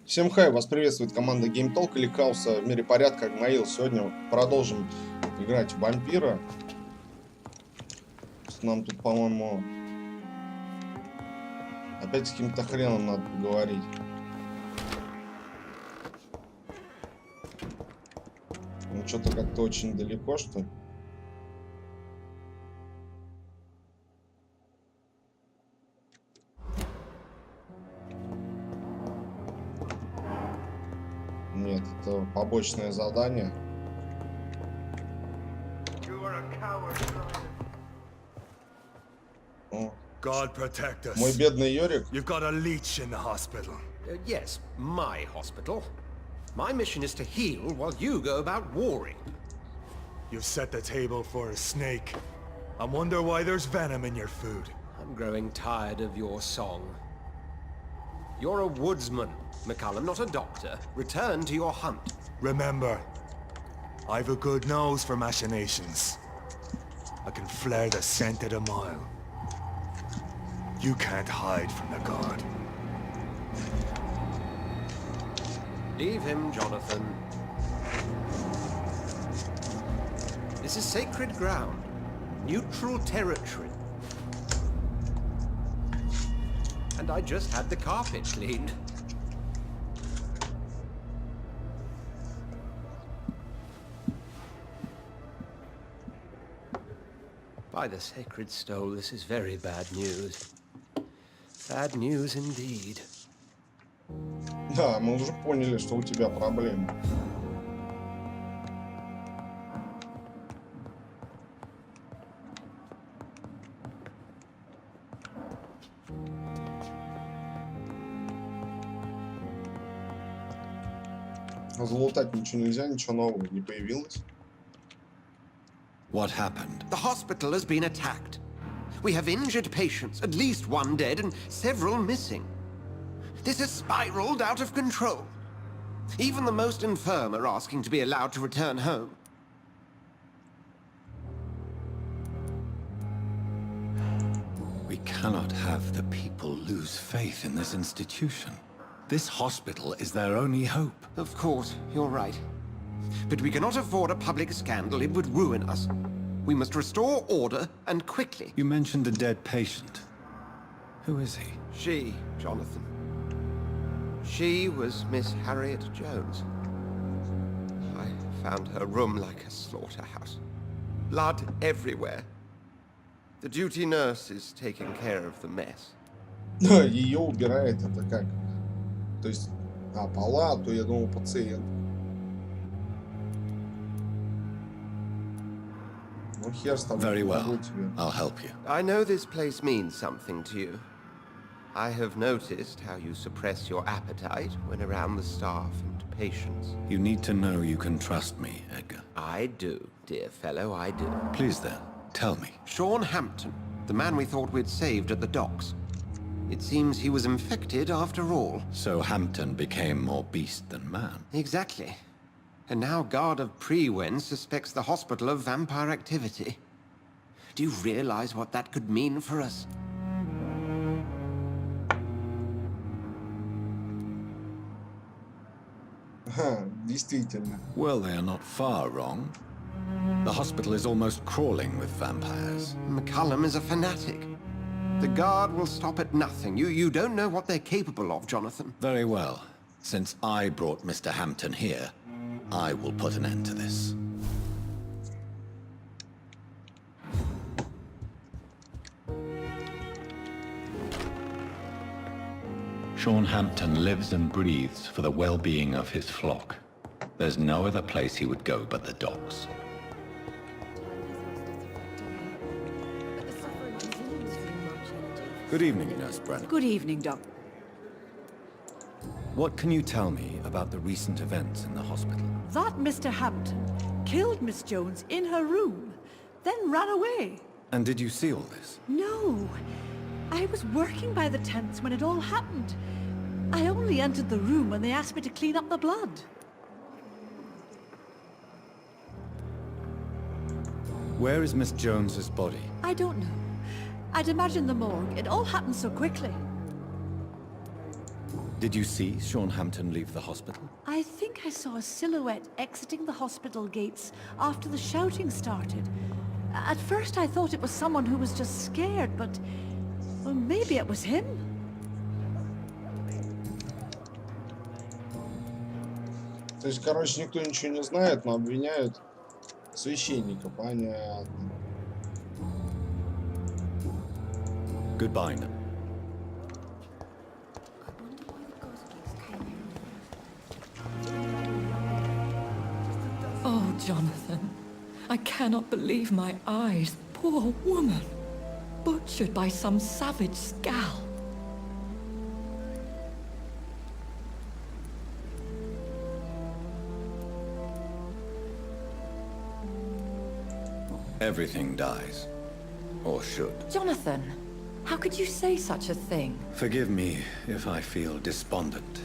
Всем хай, вас приветствует команда GameTalk или Хаоса в мире порядка Агмаил. Сегодня продолжим играть в вампира. Нам тут, по-моему, опять с каким-то хреном надо поговорить. Ну, что-то как-то очень далеко, что ли. Нет, это побочное задание. God protect us. Мой бедный Йорик. You've got a leech in the hospital. Yes, my hospital. My mission is to heal while you go about warring. You've set the table for a snake. I wonder why there's venom in your food. I'm growing tired of your song. You're a woodsman, McCallum, not a doctor. Return to your hunt. Remember, I've a good nose for machinations. I can flare the scent at a mile. You can't hide from the guard. Leave him, Jonathan. This is sacred ground. Neutral territory. And I just had the carpet cleaned. By the sacred stole, this is very bad news. Bad news indeed. Да, мы уже поняли, что у тебя проблемы. Залутать ничего нельзя, ничего нового не появилось. What happened? The hospital has been attacked. We have injured patients, at least one dead and several missing. This has spiraled out of control. Even the most infirm are asking to be allowed to return home. We cannot have the people lose faith in this institution. This hospital is their only hope. Of course, you're right. But we cannot afford a public scandal. It would ruin us. We must restore order, and quickly. You mentioned a dead patient. Who is he? She, Jonathan. She was Miss Harriet Jones. I found her room like a slaughterhouse. Blood everywhere. The duty nurse is taking care of the mess. Ее убирает это как? То есть, палату, я думал, пациент. Ну, хер с тобой. Very well. I'll help you. I know this place means something to you. I have noticed how you suppress your appetite when around the staff and patients. You need to know you can trust me, Edgar. I do, dear fellow, I do. Please then, tell me. Sean Hampton, the man we thought we'd saved at the docks. It seems he was infected after all. So Hampton became more beast than man. Exactly. And now Guard of Prewen suspects the hospital of vampire activity. Do you realize what that could mean for us? Действительно. Well, they are not far wrong. The hospital is almost crawling with vampires. McCallum is a fanatic. The Guard will stop at nothing. You don't know what they're capable of, Jonathan. Very well. Since I brought Mr. Hampton here, I will put an end to this. Sean Hampton lives and breathes for the well-being of his flock. There's no other place he would go but the docks. Good evening, Nurse Brennan. Good evening, Doc. What can you tell me about the recent events in the hospital? That Mr. Hampton killed Miss Jones in her room, then ran away. And did you see all this? No. I was working by the tents when it all happened. I only entered the room when they asked me to clean up the blood. Where is Miss Jones's body? I don't know. I'd imagine the morgue. It all happened so quickly. Did you see Sean Hampton leave the hospital? I think I saw a silhouette exiting the hospital gates after the shouting started. At first I thought it was someone who was just scared, but... well, maybe it was him? То есть, короче, никто ничего не знает, но обвиняют священника, понятно. Goodbye now. Oh, Jonathan, I cannot believe my eyes. Poor woman, butchered by some savage scowl. Everything dies. Or should. Jonathan, how could you say such a thing? Forgive me if I feel despondent.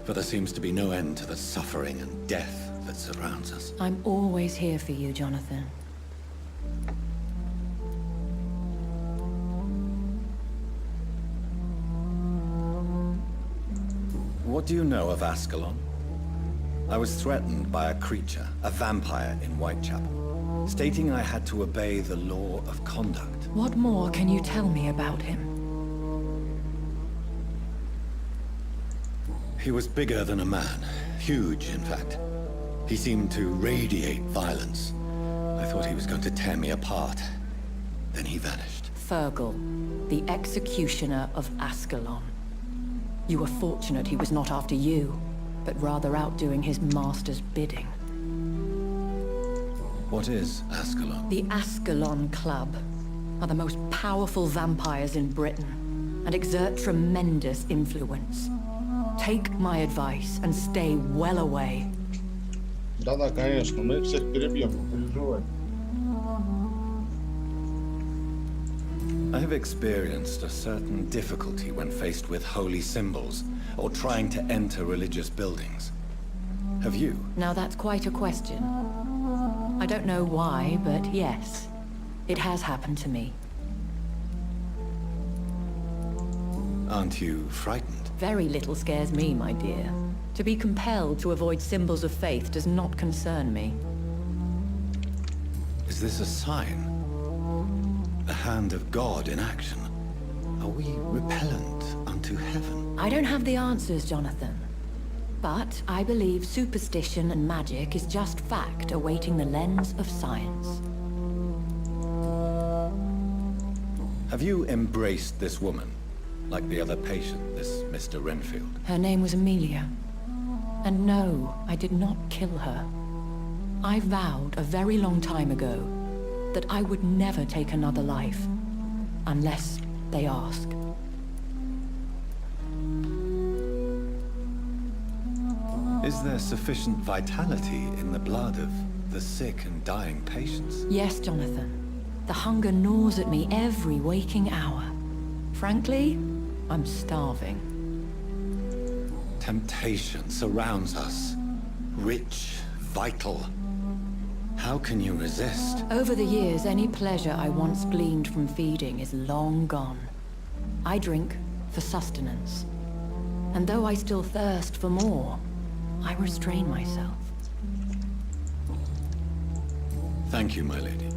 For there seems to be no end to the suffering and death that surrounds us. I'm always here for you, Jonathan. What do you know of Ascalon? I was threatened by a creature, a vampire in Whitechapel, stating I had to obey the law of conduct. What more can you tell me about him? He was bigger than a man. Huge, in fact. He seemed to radiate violence. I thought he was going to tear me apart. Then he vanished. Fergal, the executioner of Ascalon. You were fortunate he was not after you, but rather out doing his master's bidding. What is Ascalon? The Ascalon Club are the most powerful vampires in Britain and exert tremendous influence. Take my advice and stay well away. Да-да, конечно, мы их всех перебьем, не переживай. I have experienced a certain difficulty when faced with holy symbols or trying to enter religious buildings. Have you? Now that's quite a question. I don't know why, but yes, it has happened to me. Aren't you frightened? Very little scares me, my dear. To be compelled to avoid symbols of faith does not concern me. Is this a sign? The hand of God in action? Are we repellent unto heaven? I don't have the answers, Jonathan. But I believe superstition and magic is just fact awaiting the lens of science. Have you embraced this woman? Like the other patient, this Mr. Renfield? Her name was Amelia. And no, I did not kill her. I vowed a very long time ago that I would never take another life, unless they ask. Is there sufficient vitality in the blood of the sick and dying patients? Yes, Jonathan. The hunger gnaws at me every waking hour. Frankly, I'm starving. Temptation surrounds us. Rich, vital. How can you resist? Over the years, any pleasure I once gleaned from feeding is long gone. I drink for sustenance. And though I still thirst for more, I restrain myself. Thank you, my lady.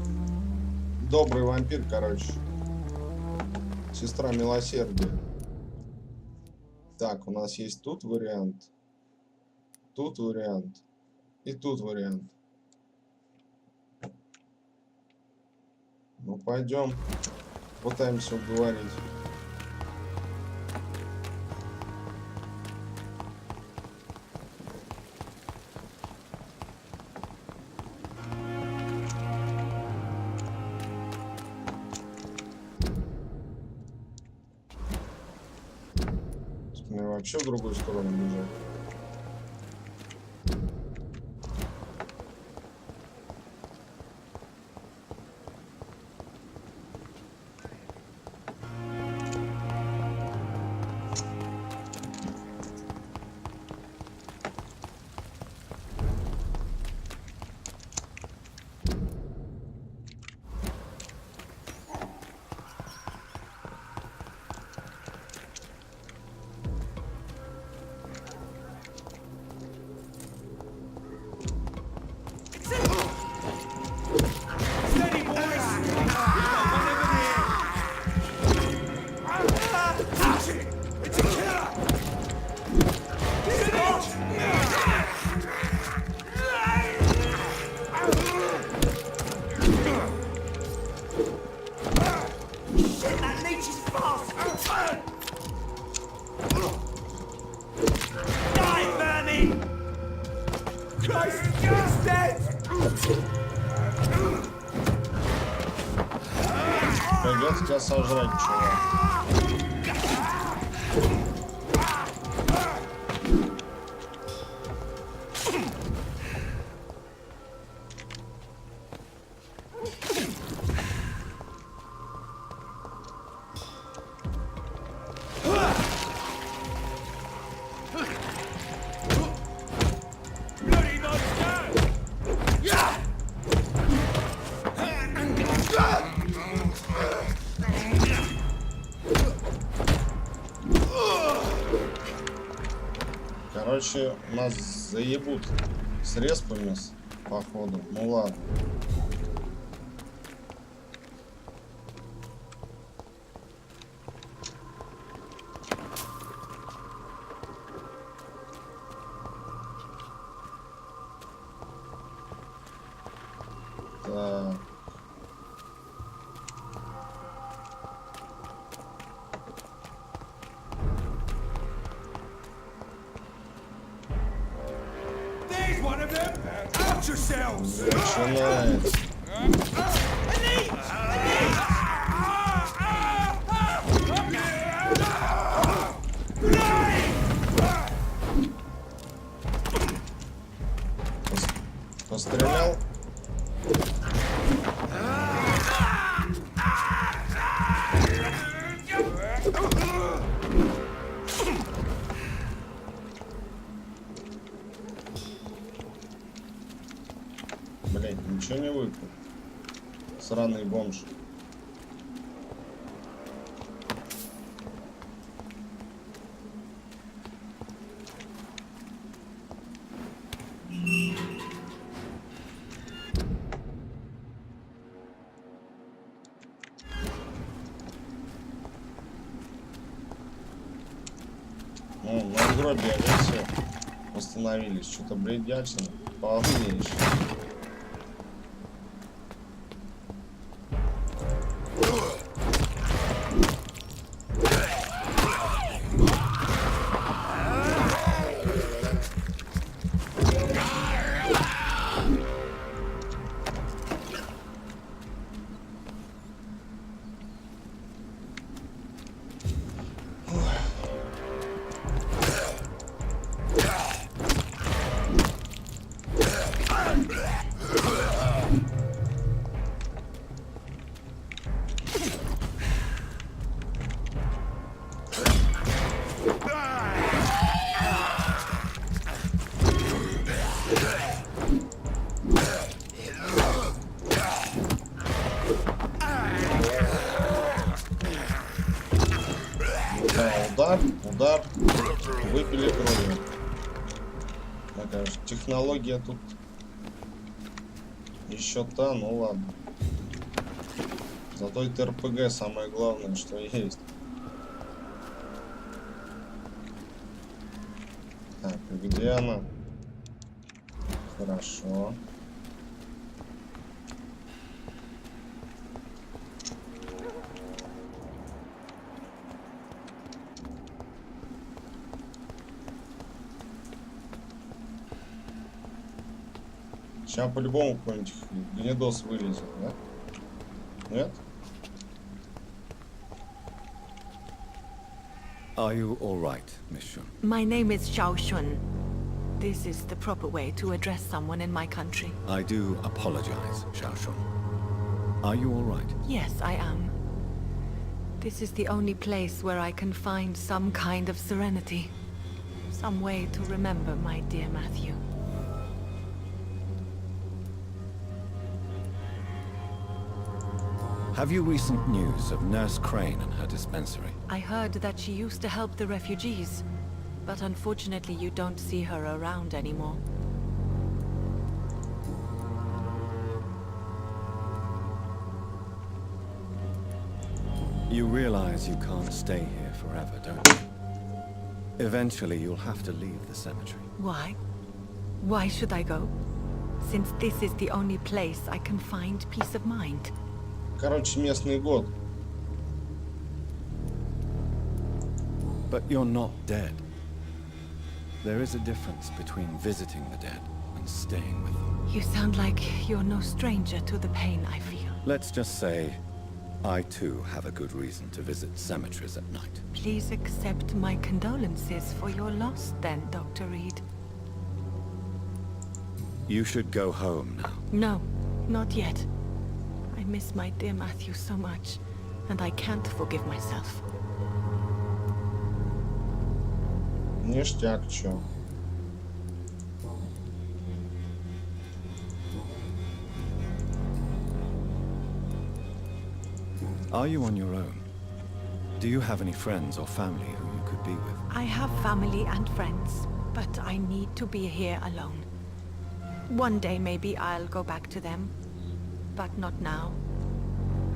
Добрый вампир, короче. Сестра милосердия. Так, у нас есть тут вариант. Тут вариант. И тут вариант. Ну, пойдем. Пытаемся уговорить. Мне вообще в другую сторону бежать. Придется тебя сожрать, чувак. Короче, нас заебут с респами, походу. Ну ладно. Так. Начинается. Пострелял. Блять, ничего не выпал. Сраный бомж. Ну, на гробе они все остановились. Что-то бредячно. Полнейшее. Удар, выпили кровью. Такая же технология тут еще та, ну ладно. Зато это РПГ самое главное, что есть. Так, где она? Хорошо. Сейчас по-любому какой-нибудь гнедос вылезет, да? Нет? Are you all right, Miss Shun? My name is Xiao Shun. This is the proper way to address someone in my country. I do apologize, Xiao Shun. Are you all right? Yes, I am. This is the only place where I can find some kind of serenity. Some way to remember my dear Matthew. Have you recent news of Nurse Crane and her dispensary? I heard that she used to help the refugees, but unfortunately you don't see her around anymore. You realize you can't stay here forever, don't you? Eventually you'll have to leave the cemetery. Why? Why should I go? Since this is the only place I can find peace of mind. Короче, местный год. But you're not dead. There is a difference between visiting the dead and staying with them. You sound like you're no stranger to the pain I feel. Let's just say I too have a good reason to visit cemeteries at night. Please accept my condolences for your loss then, Dr. Reed. You should go home now. No, not yet. I miss my dear Matthew so much, and I can't forgive myself. Ништяк, чё. Are you on your own? Do you have any friends or family who you could be with? I have family and friends, but I need to be here alone. One day maybe I'll go back to them, but not now.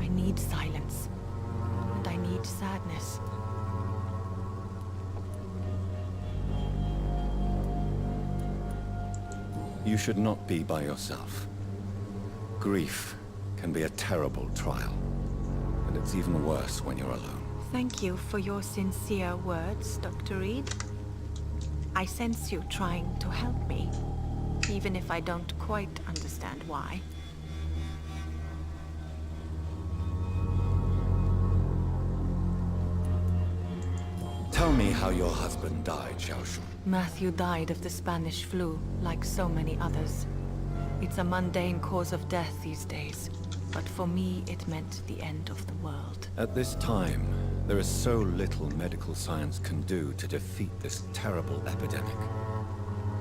I need silence, and I need sadness. You should not be by yourself. Grief can be a terrible trial, and it's even worse when you're alone. Thank you for your sincere words, Dr. Reed. I sense you trying to help me, even if I don't quite understand why. Tell me how your husband died, Xiaoshu. Matthew died of the Spanish flu, like so many others. It's a mundane cause of death these days, but for me it meant the end of the world. At this time, there is so little medical science can do to defeat this terrible epidemic.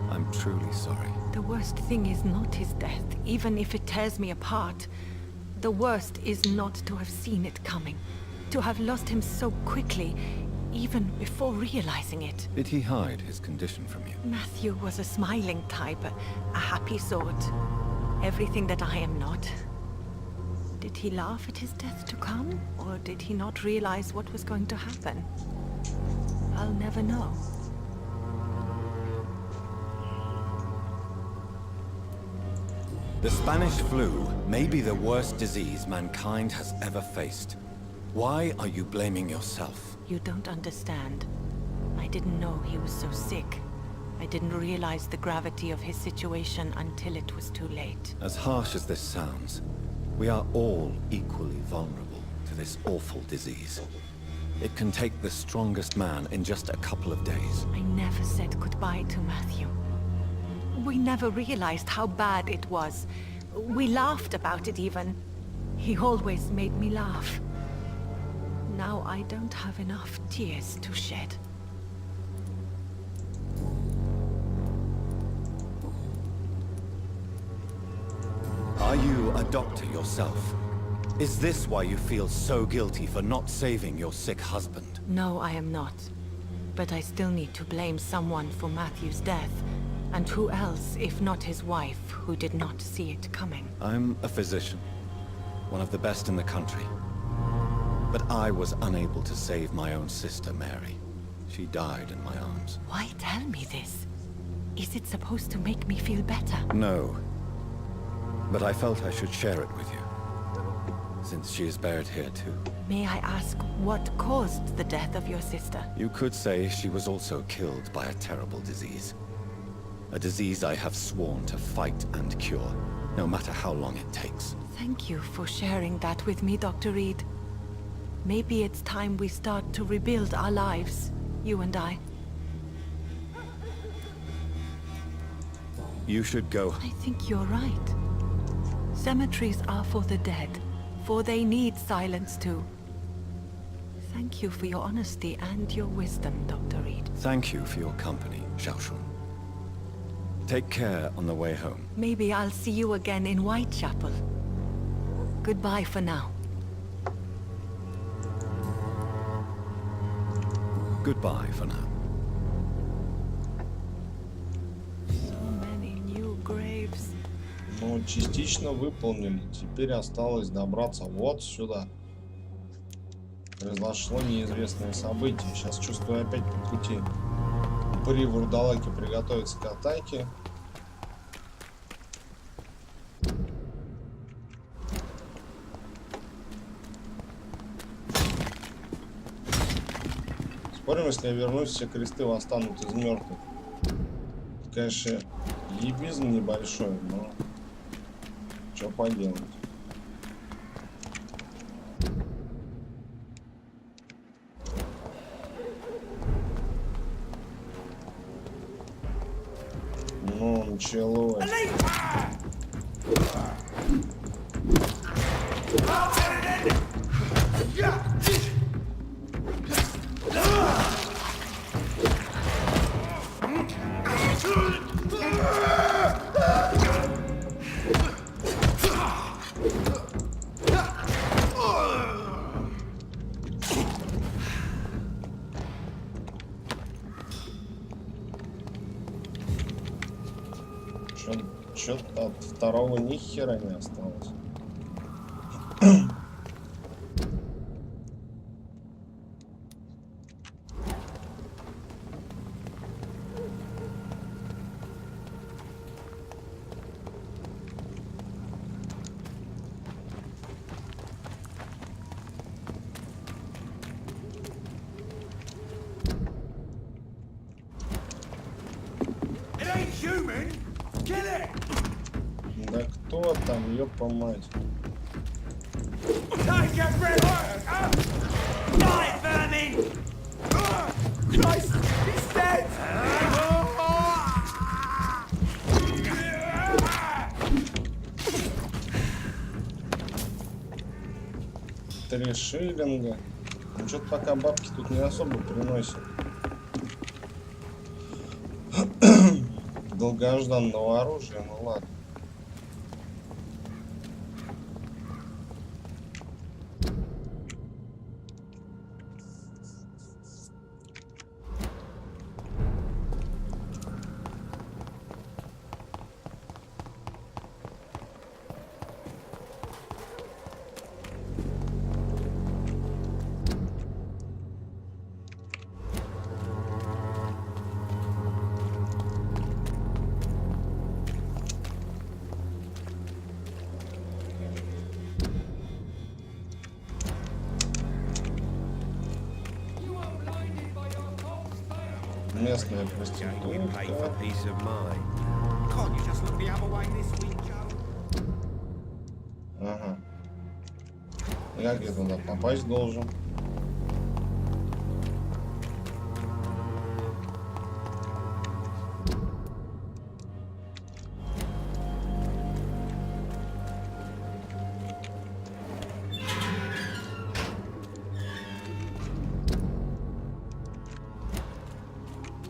I'm truly sorry. The worst thing is not his death, even if it tears me apart. The worst is not to have seen it coming, to have lost him so quickly, even before realizing it. Did he hide his condition from you? Matthew was a smiling type, a happy sort. Everything that I am not. Did he laugh at his death to come, or did he not realize what was going to happen? I'll never know. The Spanish flu may be the worst disease mankind has ever faced. Why are you blaming yourself? You don't understand. I didn't know he was so sick. I didn't realize the gravity of his situation until it was too late. As harsh as this sounds, we are all equally vulnerable to this awful disease. It can take the strongest man in just a couple of days. I never said goodbye to Matthew. We never realized how bad it was. We laughed about it even. He always made me laugh. Now I don't have enough tears to shed. Are you a doctor yourself? Is this why you feel so guilty for not saving your sick husband? No, I am not. But I still need to blame someone for Matthew's death. And who else, if not his wife, who did not see it coming? I'm a physician, one of the best in the country. But I was unable to save my own sister, Mary. She died in my arms. Why tell me this? Is it supposed to make me feel better? No. But I felt I should share it with you, since she is buried here too. May I ask what caused the death of your sister? You could say she was also killed by a terrible disease. A disease I have sworn to fight and cure, no matter how long it takes. Thank you for sharing that with me, Dr. Reed. Maybe it's time we start to rebuild our lives, you and I. You should go. I think you're right. Cemeteries are for the dead, for they need silence too. Thank you for your honesty and your wisdom, Dr. Reed. Thank you for your company, Xiaoshun. Take care on the way home. Maybe I'll see you again in Whitechapel. Goodbye for now. Goodbye for now. So many new graves. Ну, частично выполнили. Теперь осталось добраться вот сюда. Произошло неизвестное событие. Сейчас чувствую опять по пути при вурдалаке приготовиться к атаке. Спорим, если я вернусь, все кресты восстанут из мертвых. Это, конечно, ебизм небольшой, но что поделать. Началось. Что-то от второго ни хера не осталось. Да кто там, ёпа мать? Три шиллинга. Ну что-то пока бабки тут не особо приносят. Долгожданного оружия, ну ладно. Местная проститутка. Ага. Я где туда попасть должен?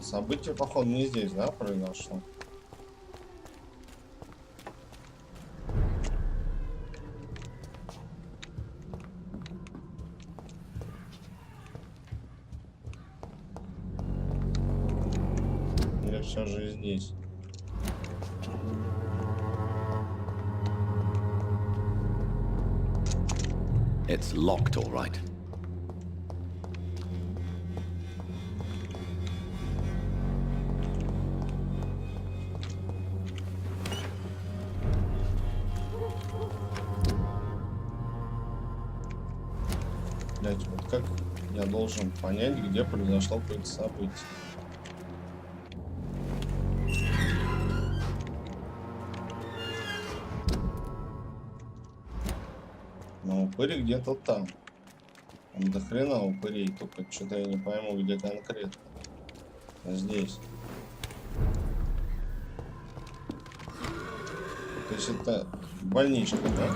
Событие, походу, не здесь, да, произошло? Или все же здесь? It's locked, all right. Блять, вот как я должен понять, где произошло какое-то событие? Но упырь где-то там. Там до хрена упырей, только что-то я не пойму, где конкретно. Здесь. То есть это больничка, да?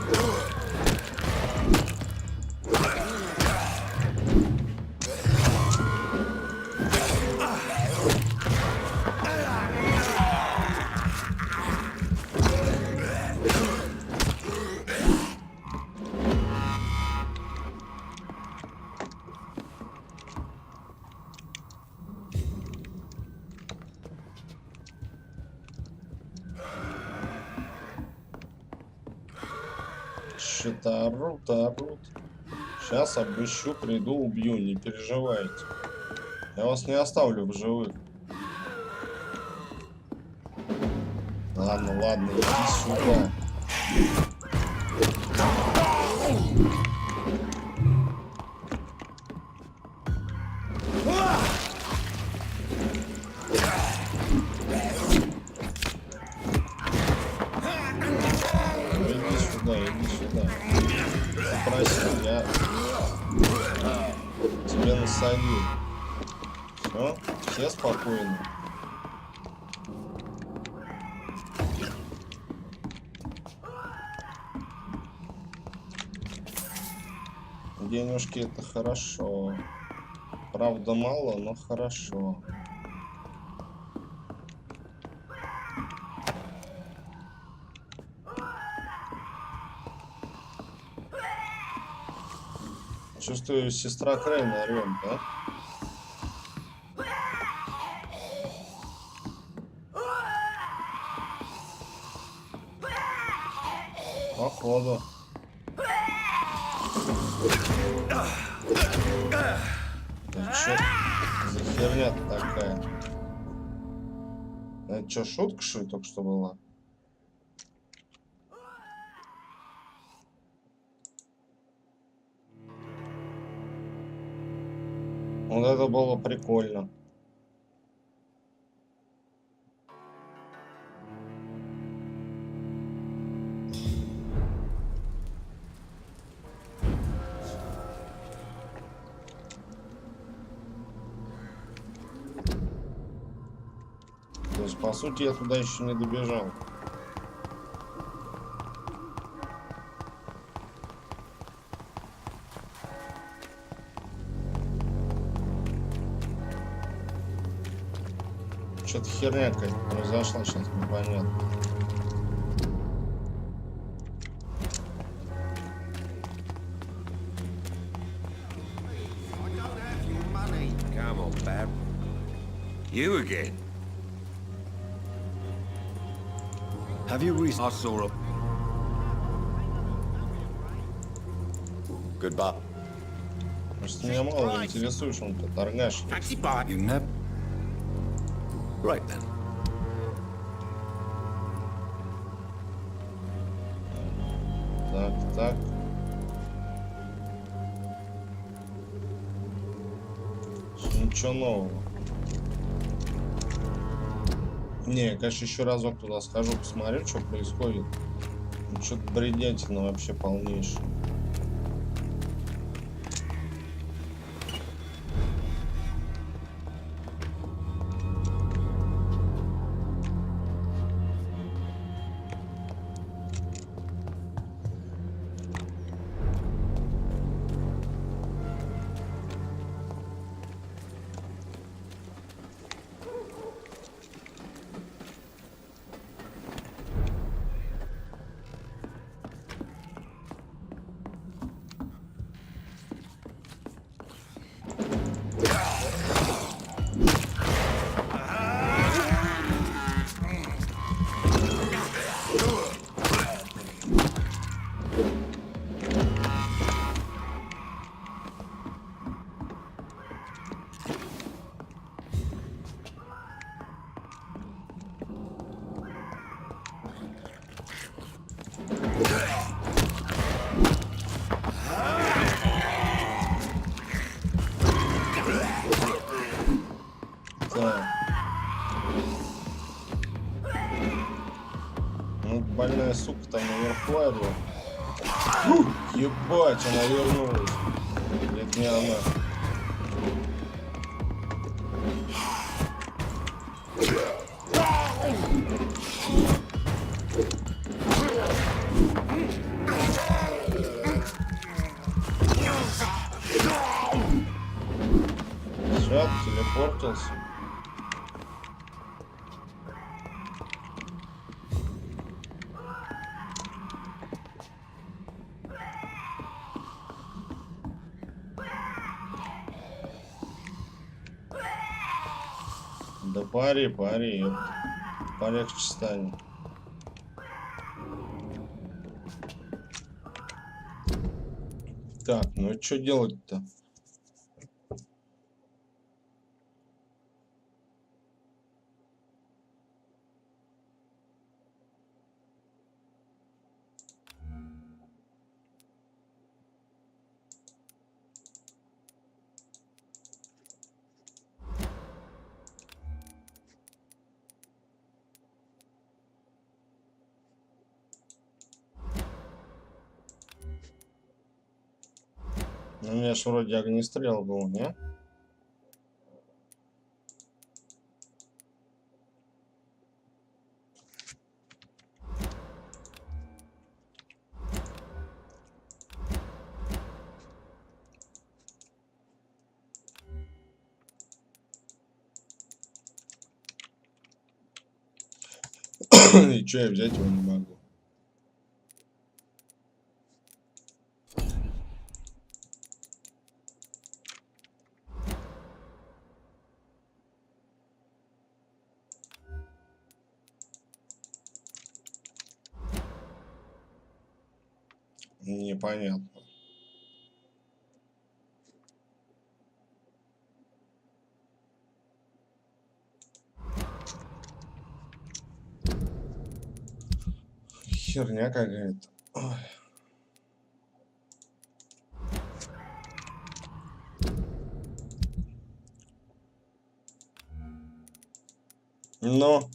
Что-то орут. Сейчас обыщу, приду, убью, не переживайте. Я вас не оставлю в живых. Ладно, иди сюда. Иди сюда. Попросил, я тебе насадил. Все спокойно. Денежки это хорошо. Правда мало, но хорошо. Чувствую, сестра Крейна орёт, да? Походу. Да чё за херня такая? Это чё, шутка, что ли, только что была? Вот это было прикольно. То есть, по сути, я туда еще не добежал. Что-то херня какая-то произошла, сейчас непонятно. Come on, Bab. You again? Have you I saw a... Goodbye. Может, меня мало интересуешь, он тут торгаш. Taxi bike. You never... Right then. Так. Ничего нового. Не, я, конечно, еще разок туда схожу, посмотрю, что происходит. Ну, что-то бредятина вообще полнейшая. Ну, больная сука там наверху орёт. Ебать, она вернулась. Это не она. Все, телепортился. Да пари, полегче станет. Так, ну и что делать-то? Ну, у меня ж вроде огнестрел был, не? и что я взять его не могу? Непонятно. Херня какая-то. Ой. Но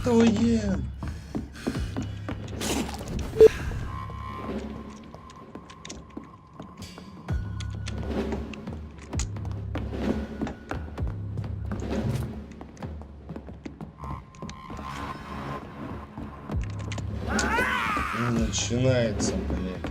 матуем. Начинается, блядь.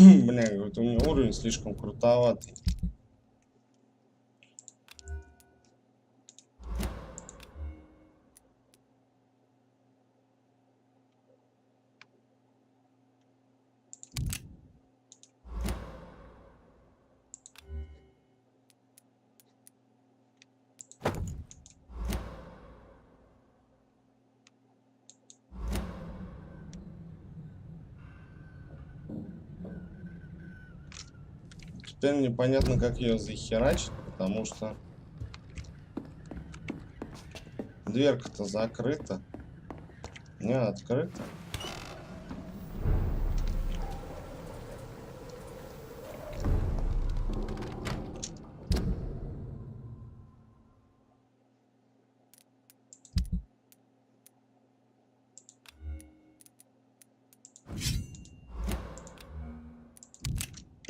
Бля, говорит, у меня уровень слишком крутоватый. Теперь непонятно, как ее захерачить, потому что дверка-то закрыта. Не открыта.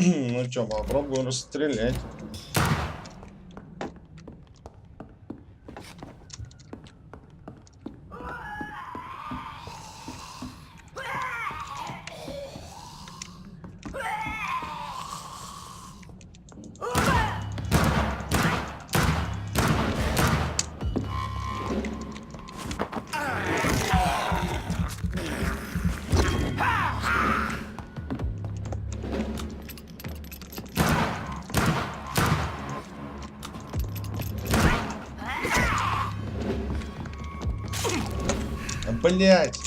Ну что, попробую расстрелять. Блять!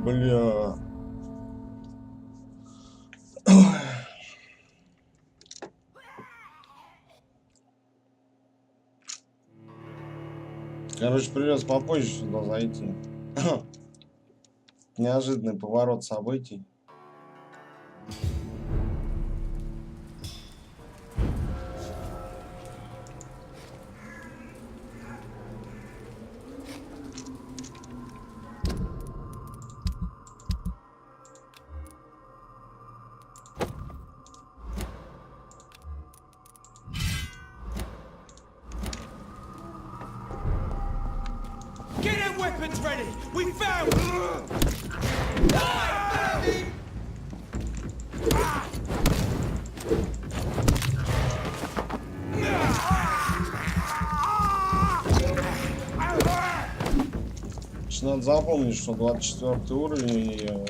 Бля. Короче, придется попозже сюда зайти. Неожиданный поворот событий. Get them weapons ready! We found Надо запомнить, что 24 уровень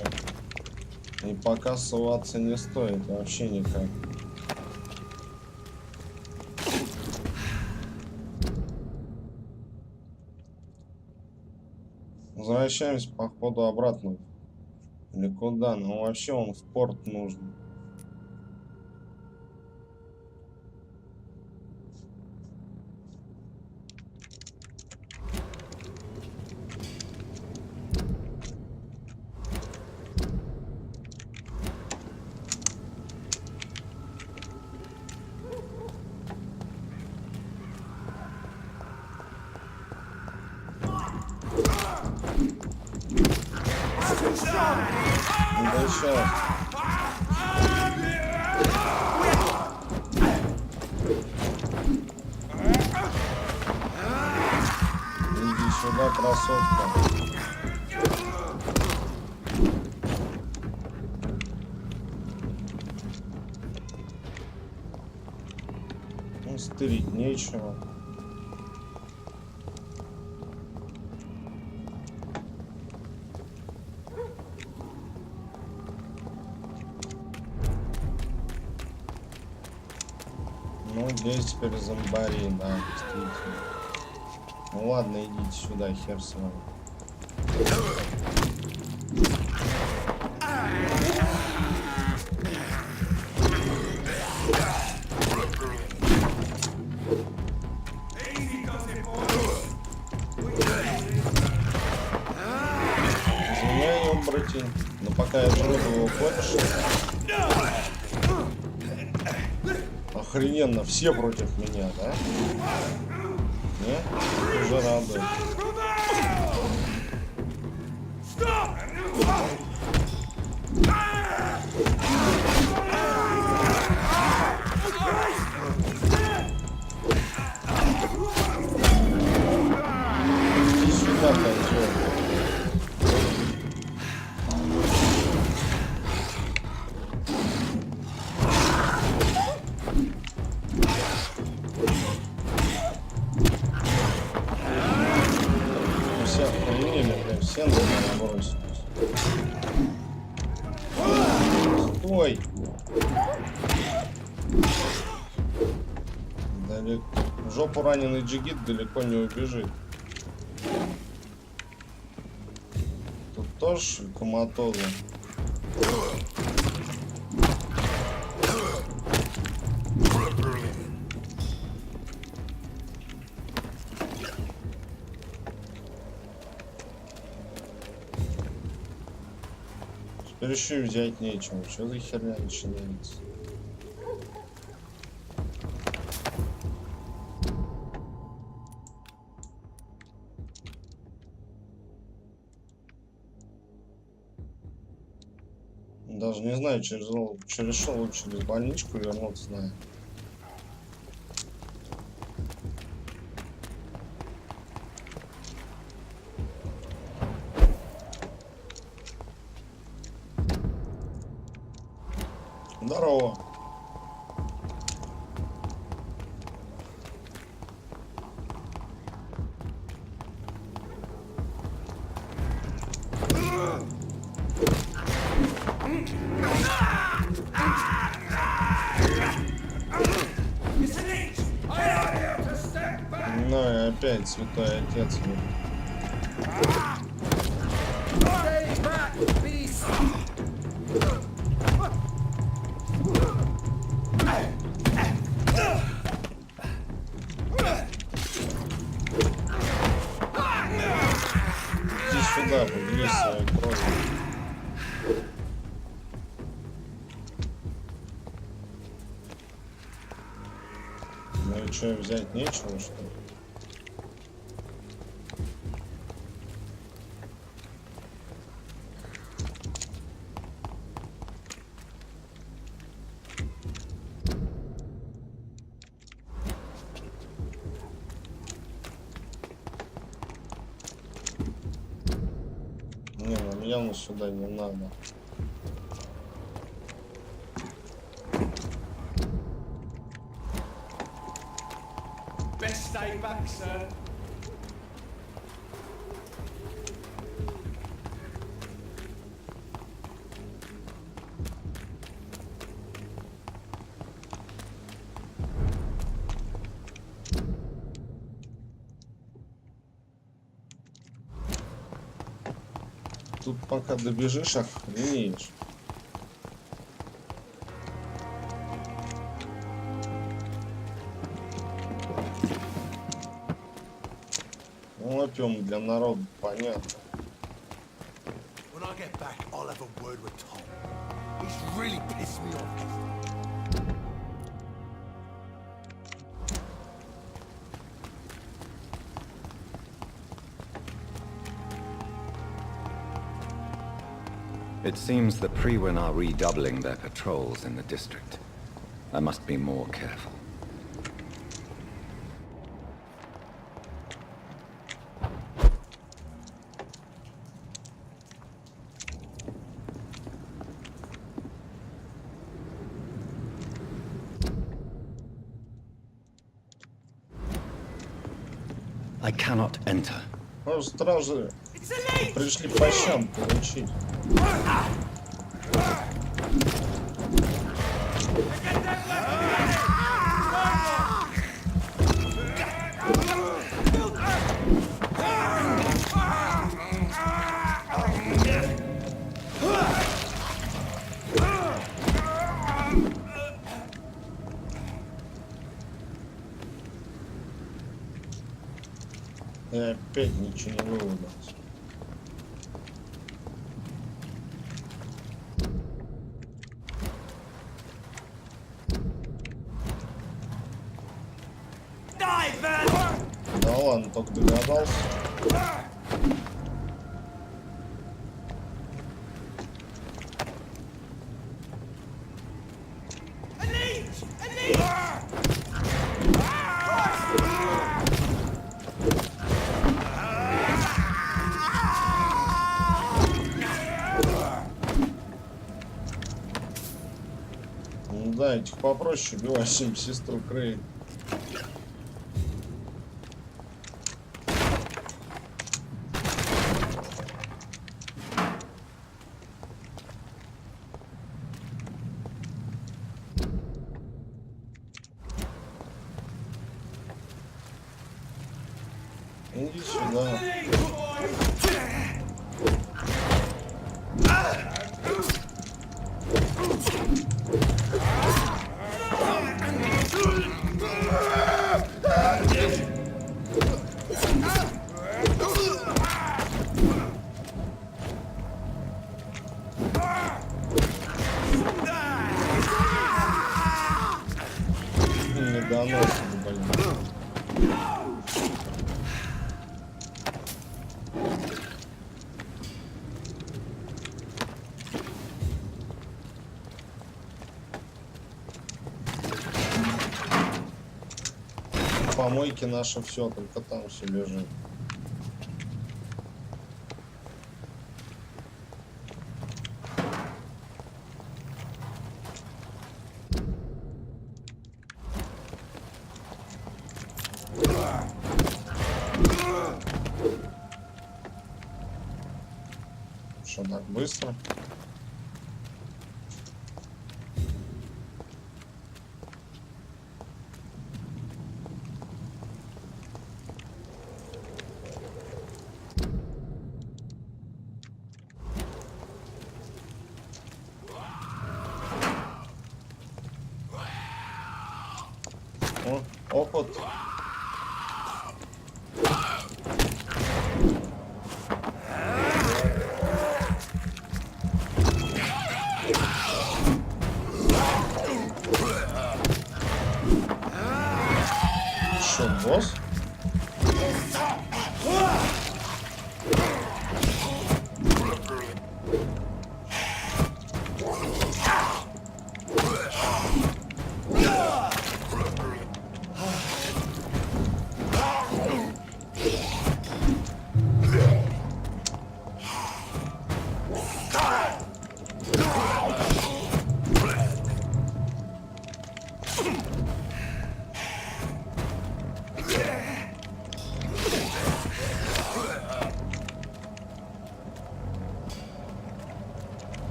и пока ссылаться не стоит вообще никак. Возвращаемся по ходу обратно. Или куда? Ну вообще он в порт нужен. Да сейчас. Иди сюда, красотка. Ну, стырить нечего. Ну, здесь теперь зомбари, да, действительно. Ну ладно, идите сюда, хер с вами. Извиняй, оборотень, но пока я живу, его хочешь. Охрененно, все против меня, да? Нет? Уже радует. Иди сюда, козёл. Все охренели, блядь, все на меня бросились. Стой! Далеко. В жопу раненый джигит далеко не убежит. Тут тоже коматоза. Теперь еще и взять нечего. Что за херня начинается? Даже не знаю, через что лучше, через больничку вернуться, знаю. Здорово. Ну и опять святой отец. Иди сюда, поделись своей кровью. Ну и что, взять нечего, что ли? Не, нам явно сюда не надо. Best stay back, sir. Тут пока добежишь, охренеешь. Ну, опиум для народа, понятно. When I get back, I'll have a word with Tom. He's really pissed me off. It seems the Priwen are redoubling their patrols in the district. I must be more careful. I cannot enter. Ну, стражи пришли по щам получить. И опять ничего не выломалось. Да ладно, только догадался. Ну да, этих попроще убивать, чем сестру Крейн. Иди сюда. Многоносик, блин. Помойки наше все, только там все лежит. Что так быстро? О, опыт. Что, босс?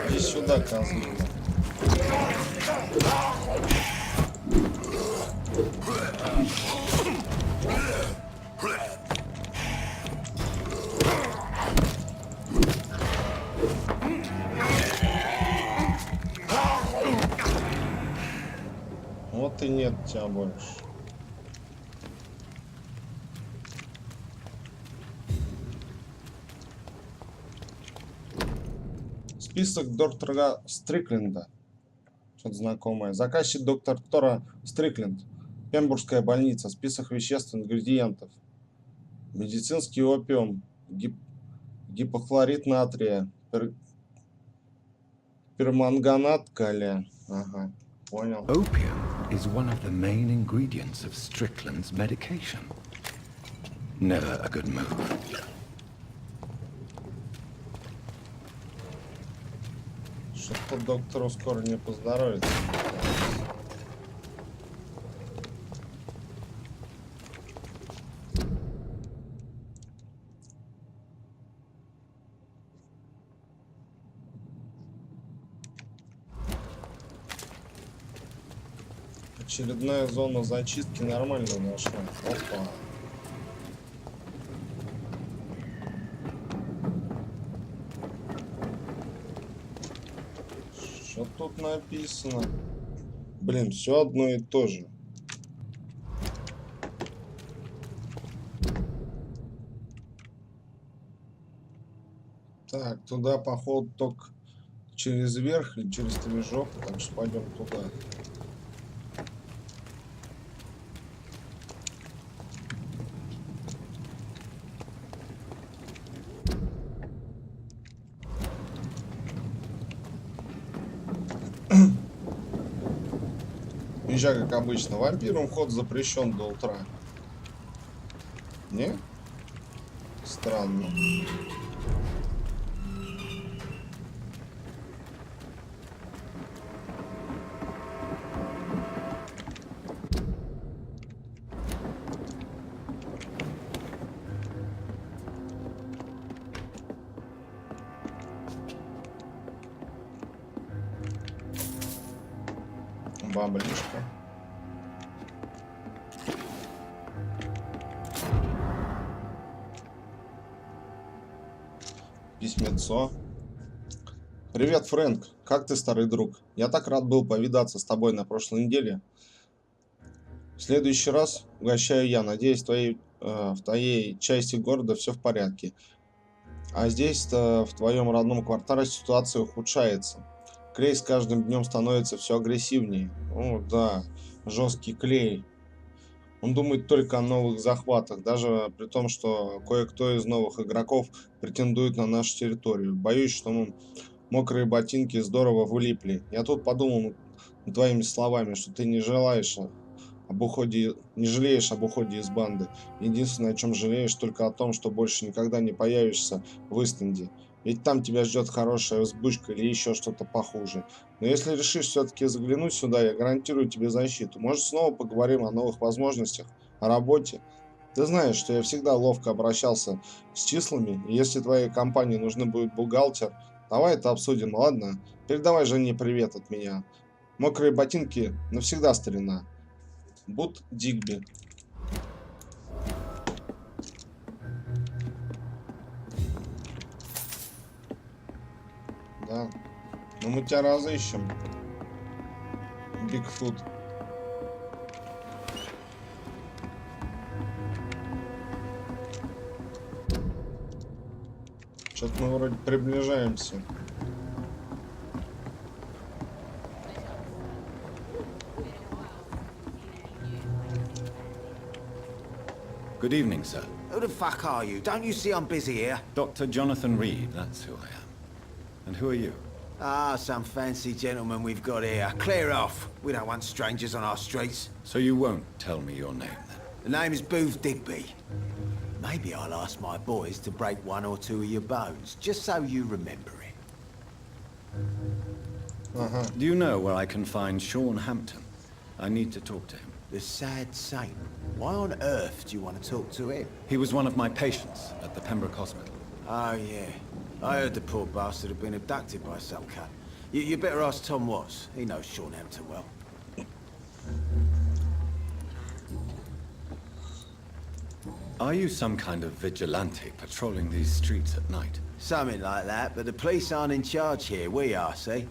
Иди сюда, козлина. Вот и нет тебя больше. Список доктора Стрикленда. Что-то знакомое. Заказчик доктор Тора Стрикленд. Пембургская больница. Список веществ, ингредиентов. Медицинский опиум. Гипохлорид натрия. Перманганат калия. Ага, понял. Opium is one of the main ingredients of Strickland's medication. Never a good move. Что-то доктору скоро не поздоровится. Очередная зона зачистки нормально нашла. Опа. Что тут написано? Блин, все одно и то же. Так, туда походу только через верх или через движок, так что пойдем туда. Езжай, как обычно. Вампирам вход запрещен до утра. Не? Странно. Баблишка. Письмецо. Привет, Фрэнк. Как ты, старый друг? Я так рад был повидаться с тобой на прошлой неделе. В следующий раз угощаю я. Надеюсь, в твоей части города все в порядке. А здесь-то, в твоем родном квартале, ситуация ухудшается. Клей с каждым днем становится все агрессивнее. О, да, жесткий клей. Он думает только о новых захватах, даже при том, что кое-кто из новых игроков претендует на нашу территорию. Боюсь, что мокрые ботинки здорово вылипли. Я тут подумал над твоими словами, что ты не жалеешь об уходе из банды. Единственное, о чем жалеешь, только о том, что больше никогда не появишься в Истенде. Ведь там тебя ждет хорошая взбучка или еще что-то похуже. Но если решишь все-таки заглянуть сюда, я гарантирую тебе защиту. Может, снова поговорим о новых возможностях, о работе. Ты знаешь, что я всегда ловко обращался с числами, и если твоей компании нужны будет бухгалтер, давай это обсудим, ладно? Передавай Жене привет от меня. Мокрые ботинки навсегда, старина. Бут Дигби. Да. Ну мы тебя разыщем. Бигфут. Что-то мы вроде приближаемся. Good evening, sir. Who the fuck are you? Don't you see I'm busy here? Dr. Jonathan Reed, that's who I am. And who are you? Ah, some fancy gentleman we've got here. Clear off. We don't want strangers on our streets. So you won't tell me your name, then? The name is Booth Digby. Maybe I'll ask my boys to break one or two of your bones, just so you remember it. Do you know where I can find Sean Hampton? I need to talk to him. The sad saint. Why on earth do you want to talk to him? He was one of my patients at the Pembroke Hospital. Oh, yeah. I heard the poor bastard had been abducted by some cunt. You better ask Tom Watts. He knows Sean Hampton well. Are you some kind of vigilante patrolling these streets at night? Something like that, but the police aren't in charge here. We are, see?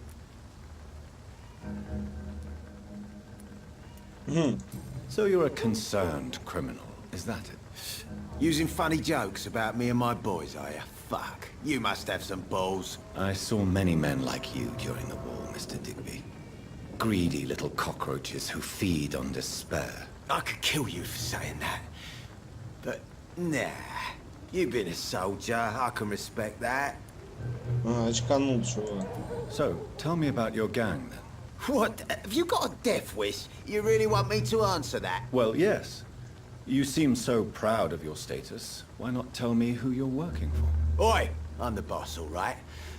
So you're a concerned criminal, is that it? Using funny jokes about me and my boys, are you? Fuck. You must have some balls. I saw many men like you during the war, Mr. Digby. Greedy little cockroaches who feed on despair. I could kill you for saying that. But, nah. You've been a soldier. I can respect that. Очканул, чувак. So, tell me about your gang, then. What? Have you got a death wish? You really want me to answer that? Well, yes. You seem so proud of your status. Why not tell me who you're working for? Oi! I'm the boss, all right?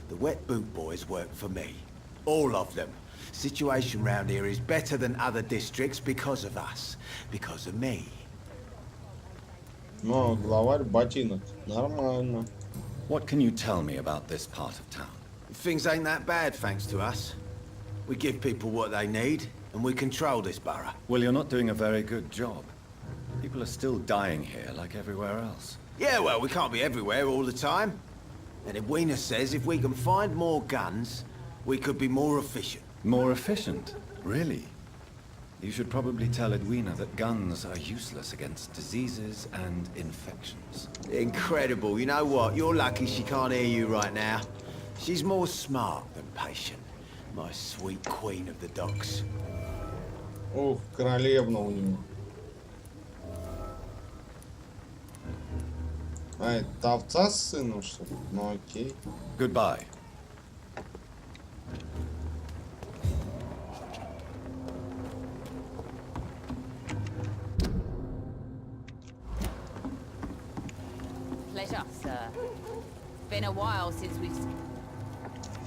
The Wet Boot Boys work for me. All of them. Situation round here is better than other districts because of us. Because of me. Ну, главарь ботинок. Нормально. What can you tell me about this part of town? Things ain't that bad, thanks to us. We give people what they need, and we control this borough. Well, you're not doing a very good job. People are still dying here like everywhere else. Yeah, well, we can't be everywhere all the time. And Edwina says if we can find more guns, we could be more efficient. More efficient? Really? You should probably tell Edwina that guns are useless against diseases and infections. Incredible. You know what? You're lucky she can't hear you right now. She's more smart than patient. My sweet queen of the docks. Ух, королевна у него. А, это овца с сыном, что ли? Ну окей. Goodbye. Pleasure, sir. Been a while since we've...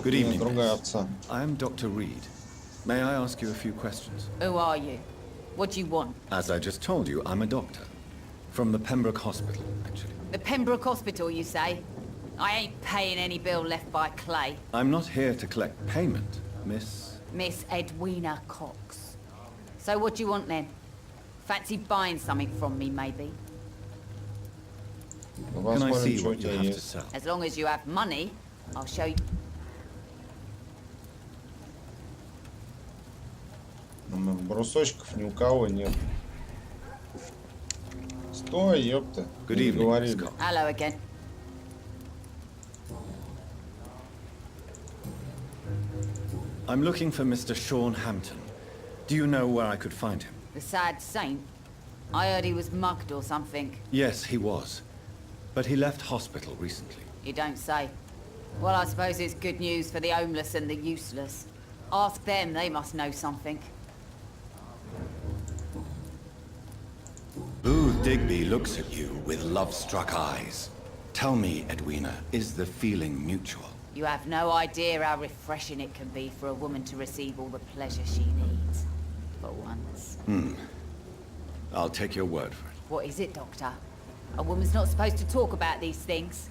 Good evening, Другая miss. овца. I am Dr. Reed. May I ask you a few questions? Who are you? What do you want? As I just told you, I'm a doctor. From the Pembroke Hospital, actually. The Pembroke Hospital, you say? I ain't paying any bill left by Clay. I'm not here to collect payment, Miss... Miss Edwina Cox. So what do you want then? Fancy buying something from me, maybe? Can I Посмотрим, see что у what you тебя have to есть. sell? As long as you have money, I'll show you. Брусочков ни у кого нет. Стой, ёпта. Good Не evening, Miss говорили. Cox. Hello again. I'm looking for Mr. Sean Hampton. Do you know where I could find him? The sad saint? I heard he was mugged or something. Yes, he was. But he left hospital recently. You don't say. Well, I suppose it's good news for the homeless and the useless. Ask them, they must know something. Booth Digby looks at you with love-struck eyes. Tell me, Edwina, is the feeling mutual? You have no idea how refreshing it can be for a woman to receive all the pleasure she needs. For once. I'll take your word for it. What is it, Doctor? A woman's not supposed to talk about these things.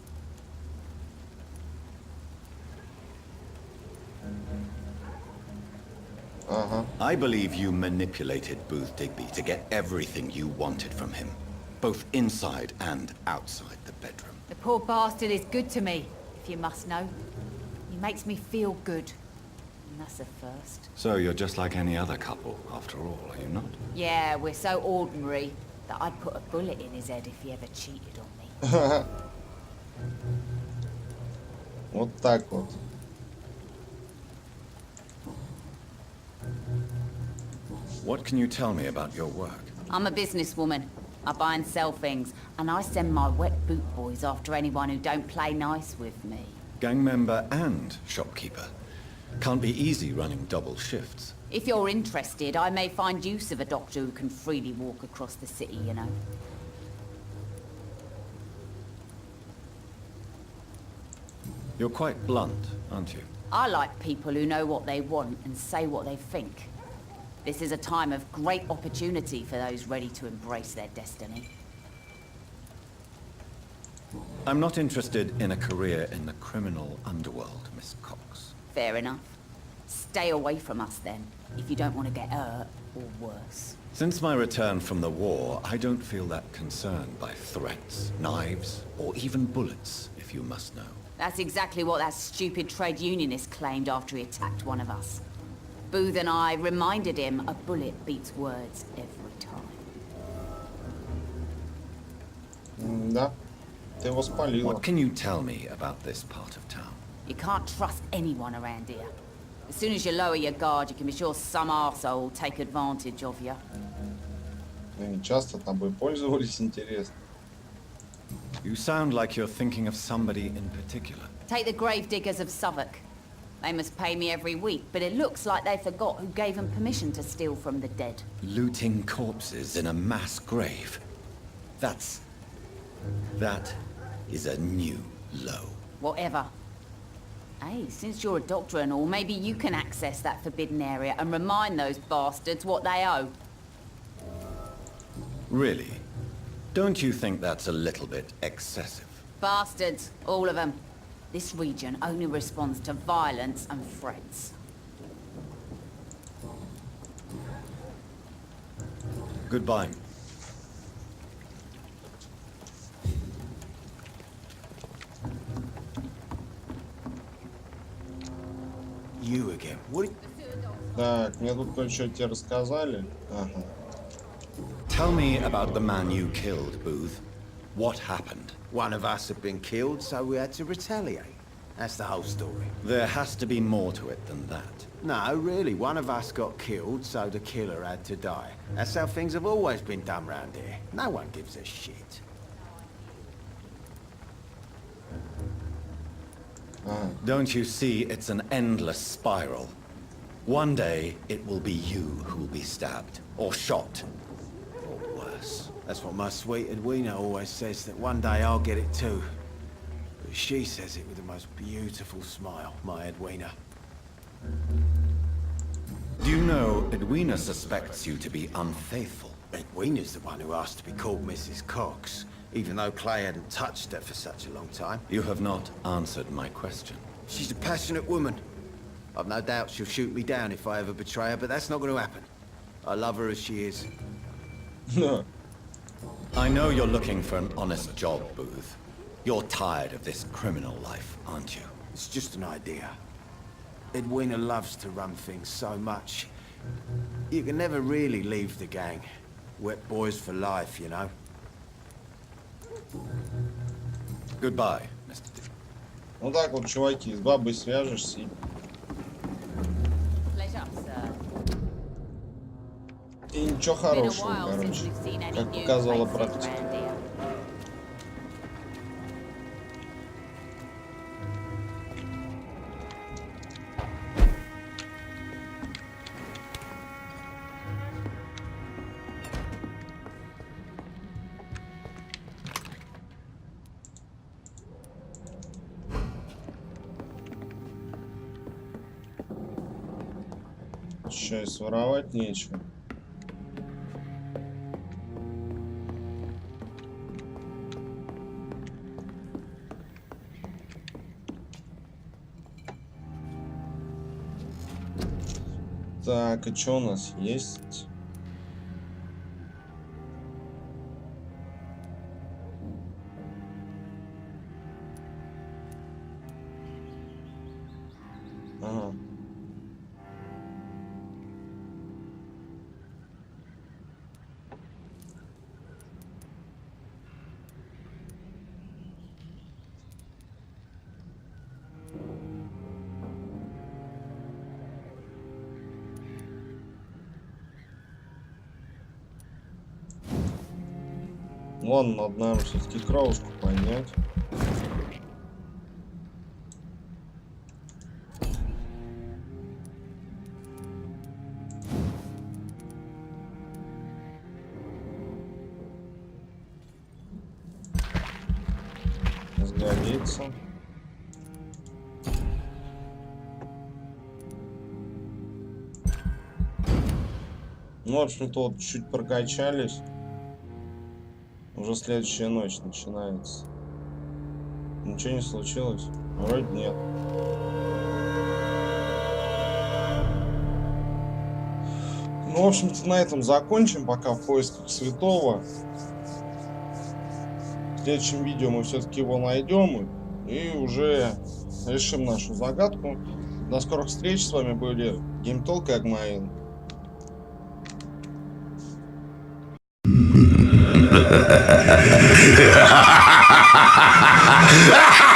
I believe you manipulated Booth Digby to get everything you wanted from him. Both inside and outside the bedroom. The poor bastard is good to me, if you must know. He makes me feel good. And that's a first. So you're just like any other couple, after all, are you not? Yeah, we're so ordinary that I'd put a bullet in his head if he ever cheated on me. Вот так вот. What can you tell me about your work? I'm a businesswoman. I buy and sell things, and I send my wet boot boys after anyone who don't play nice with me. Gang member and shopkeeper. Can't be easy running double shifts. If you're interested, I may find use of a doctor who can freely walk across the city, you know. You're quite blunt, aren't you? I like people who know what they want and say what they think. This is a time of great opportunity for those ready to embrace their destiny. I'm not interested in a career in the criminal underworld, Miss Cox. Fair enough. Stay away from us then, if you don't want to get hurt or worse. Since my return from the war, I don't feel that concerned by threats, knives, or even bullets, if you must know. That's exactly what that stupid trade unionist claimed after he attacked one of us. Booth and I reminded him a bullet beats words every time. Да. Ты его спалила. What can you tell me about this part of town? You can't trust anyone around here. As soon as you lower your guard, you can be sure some arsehole will take advantage of you. Они часто тобой пользовались, интересно. You sound like you're thinking of somebody in particular. Take the gravediggers of Southwark. They must pay me every week, but it looks like they forgot who gave them permission to steal from the dead. Looting corpses in a mass grave. That is a new low. Whatever. Hey, since you're a doctor and all, maybe you can access that forbidden area and remind those bastards what they owe. Really? Don't you think that's a little bit excessive? Bastards, all of them. This region only responds to violence and threats. Goodbye. You again. What? Так, мне тут кое-что тебе рассказали. Ага. Tell me about the man you killed, Booth. What happened? One of us had been killed, so we had to retaliate. That's the whole story. There has to be more to it than that. No, really, one of us got killed, so the killer had to die. That's how things have always been done round here. No one gives a shit. Don't you see it's an endless spiral? One day, it will be you who will be stabbed, or shot, or worse. That's what my sweet Edwina always says, that one day I'll get it too. But she says it with the most beautiful smile, my Edwina. Do you know Edwina suspects you to be unfaithful? Edwina's the one who asked to be called Mrs. Cox, even though Clay hadn't touched her for such a long time. You have not answered my question. She's a passionate woman. I've no doubt she'll shoot me down if I ever betray her, but that's not going to happen. I love her as she is. I know you're looking for an honest job, Booth. You're tired of this criminal life, aren't you? It's just an idea. Edwina loves to run things so much. You can never really leave the gang. Wet boys for life, you know. Goodbye, Mr. D. Ну так вот, чуваки, с бабой свяжешься и И ничего хорошего, короче, как показала практика. Сейчас воровать нечего. Так, и что у нас есть? Ага. Вон, надо нам все-таки кровушку поднять. Сгодится. Ну, в общем-то, вот чуть прокачались. Уже следующая ночь начинается. Ничего не случилось? Вроде нет. Ну, в общем-то, на этом закончим пока в поисках святого. В следующем видео мы все-таки его найдем и уже решим нашу загадку. До скорых встреч. С вами были Геймтолк и Агмаин. Ha ha ha ha ha!